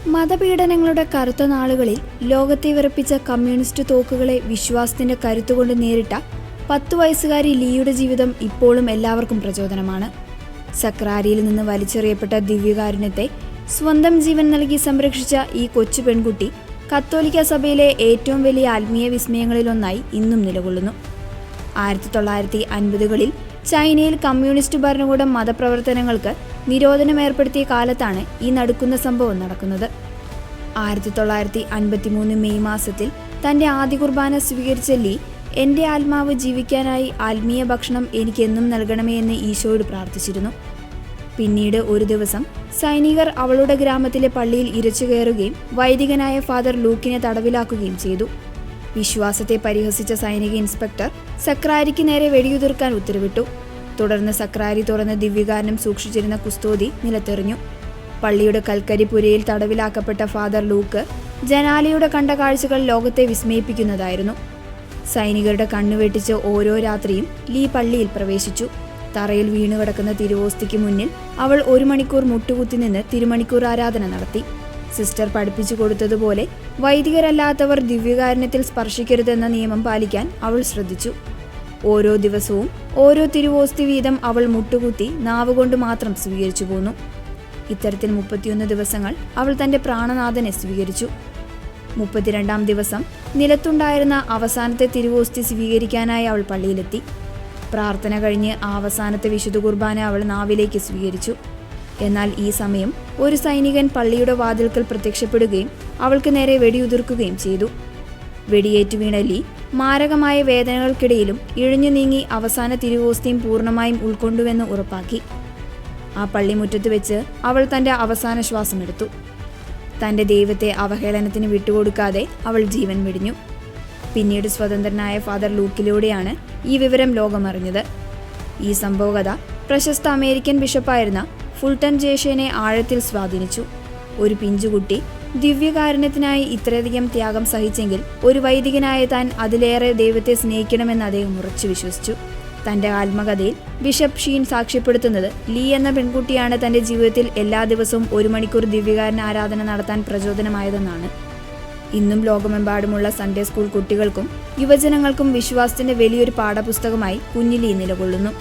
മതപീഡനങ്ങളുടെ കറുത്ത നാളുകളിൽ ലോകത്തെ വിറപ്പിച്ച കമ്മ്യൂണിസ്റ്റ് തോക്കുകളെ വിശ്വാസത്തിന്റെ കരുത്തുകൊണ്ട് നേരിട്ട 10 വയസ്സുകാരി ലീയുടെ ജീവിതം ഇപ്പോഴും എല്ലാവർക്കും പ്രചോദനമാണ്. സക്രാരിയിൽ നിന്ന് വലിച്ചെറിയപ്പെട്ട ദിവ്യകാരുണ്യത്തെ സ്വന്തം ജീവൻ നൽകി സംരക്ഷിച്ച ഈ കൊച്ചു പെൺകുട്ടി കത്തോലിക്ക സഭയിലെ ഏറ്റവും വലിയ ആത്മീയ വിസ്മയങ്ങളിലൊന്നായി ഇന്നും നിലകൊള്ളുന്നു. 1950കളിൽ ചൈനയിൽ കമ്മ്യൂണിസ്റ്റ് ഭരണകൂടം മതപ്രവർത്തനങ്ങൾക്ക് നിരോധനം ഏർപ്പെടുത്തിയ കാലത്താണ് ഈ നടുക്കുന്ന സംഭവം നടക്കുന്നത്. 1953 മെയ് മാസത്തിൽ തൻ്റെ ആദ്യ കുർബാന സ്വീകരിച്ച ലീ, എൻ്റെ ആത്മാവ് ജീവിക്കാനായി ആത്മീയ ഭക്ഷണം എനിക്കെന്നും നൽകണമേ എന്ന് ഈശോയോട് പ്രാർത്ഥിച്ചിരുന്നു. പിന്നീട് ഒരു ദിവസം സൈനികർ അവളുടെ ഗ്രാമത്തിലെ പള്ളിയിൽ ഇരച്ചു കയറുകയും വൈദികനായ ഫാദർ ലൂക്കിനെ തടവിലാക്കുകയും ചെയ്തു. വിശ്വാസത്തെ പരിഹസിച്ച സൈനിക ഇൻസ്പെക്ടർ സക്രാരിക്ക് നേരെ വെടിയുതിർക്കാൻ ഉത്തരവിട്ടു. തുടർന്ന് സക്രാരി തുറന്ന് ദിവ്യകാരുണ്യം സൂക്ഷിച്ചിരുന്ന കുസ്തോതി നിലത്തെറിഞ്ഞു. പള്ളിയുടെ കൽക്കരിപ്പുരയിൽ തടവിലാക്കപ്പെട്ട ഫാദർ ലൂക്ക് ജനാലയുടെ കണ്ട കാഴ്ചകൾ ലോകത്തെ വിസ്മയിപ്പിക്കുന്നതായിരുന്നു. സൈനികരുടെ കണ്ണുവെട്ടിച്ച് ഓരോ രാത്രിയും ലീ പള്ളിയിൽ പ്രവേശിച്ചു. തറയിൽ വീണുകിടക്കുന്ന തിരുവോസ്തിക്ക് മുന്നിൽ അവൾ 1 മണിക്കൂർ മുട്ടുകുത്തി നിന്ന് തിരുമണിക്കൂർ ആരാധന നടത്തി. സിസ്റ്റർ പഠിപ്പിച്ചു കൊടുത്തതുപോലെ വൈദികരല്ലാത്തവർ ദിവ്യകാരുണ്യത്തിൽ സ്പർശിക്കരുതെന്ന നിയമം പാലിക്കാൻ അവൾ ശ്രദ്ധിച്ചു. ഓരോ ദിവസവും ഓരോ തിരുവോസ്തി വീതം അവൾ മുട്ടുകുത്തി നാവുകൊണ്ട് മാത്രം സ്വീകരിച്ചു പോന്നു. ഇത്തരത്തിൽ 31 ദിവസങ്ങൾ അവൾ തൻ്റെ പ്രാണനാഥനെ സ്വീകരിച്ചു. 32ാം ദിവസം നിലത്തുണ്ടായിരുന്ന അവസാനത്തെ തിരുവോസ്തി സ്വീകരിക്കാനായി അവൾ പള്ളിയിലെത്തി. പ്രാർത്ഥന കഴിഞ്ഞ് അവസാനത്തെ വിശുദ്ധ കുർബാന അവൾ നാവിലേക്ക് സ്വീകരിച്ചു. എന്നാൽ ഈ സമയം ഒരു സൈനികൻ പള്ളിയുടെ വാതിൽക്കൽ പ്രത്യക്ഷപ്പെടുകയും അവൾക്ക് നേരെ വെടിയുതിർക്കുകയും ചെയ്തു. വെടിയേറ്റു വീണ ലീ മാരകമായ വേദനകൾക്കിടയിലും ഇഴഞ്ഞു നീങ്ങി അവസാന തിരുവോസ്തിയും പൂർണ്ണമായും ഉൾക്കൊണ്ടുവെന്ന് ഉറപ്പാക്കി. ആ പള്ളിമുറ്റത്ത് വെച്ച് അവൾ തൻ്റെ അവസാന ശ്വാസമെടുത്തു. തൻ്റെ ദൈവത്തെ അവഹേളനത്തിന് വിട്ടുകൊടുക്കാതെ അവൾ ജീവൻ വെടിഞ്ഞു. പിന്നീട് സ്വതന്ത്രനായ ഫാദർ ലൂക്കിലൂടെയാണ് ഈ വിവരം ലോകമറിഞ്ഞത്. ഈ സംഭവകഥ പ്രശസ്ത അമേരിക്കൻ ബിഷപ്പായിരുന്ന ഫുൾട്ടൺ ജേഷനെ ആഴത്തിൽ സ്വാധീനിച്ചു. ഒരു പിഞ്ചുകുട്ടി ദിവ്യകാരുണ്യത്തിനായി ഇത്രയധികം ത്യാഗം സഹിച്ചെങ്കിൽ ഒരു വൈദികനായ താൻ അതിലേറെ ദൈവത്തെ സ്നേഹിക്കണമെന്ന് അദ്ദേഹം ഉറച്ചു വിശ്വസിച്ചു. തൻ്റെ ആത്മകഥയിൽ ബിഷപ്പ് ഷീൻ സാക്ഷ്യപ്പെടുത്തുന്നത് ലീ എന്ന പെൺകുട്ടിയാണ് തൻ്റെ ജീവിതത്തിൽ എല്ലാ ദിവസവും 1 മണിക്കൂർ ദിവ്യകാരുണ്യ ആരാധന നടത്താൻ പ്രചോദനമായതെന്നാണ്. ഇന്നും ലോകമെമ്പാടുമുള്ള സൺഡേ സ്കൂൾ കുട്ടികൾക്കും യുവജനങ്ങൾക്കും വിശ്വാസത്തിൻ്റെ വലിയൊരു പാഠപുസ്തകമായി കുഞ്ഞു ലീ നിലകൊള്ളുന്നു.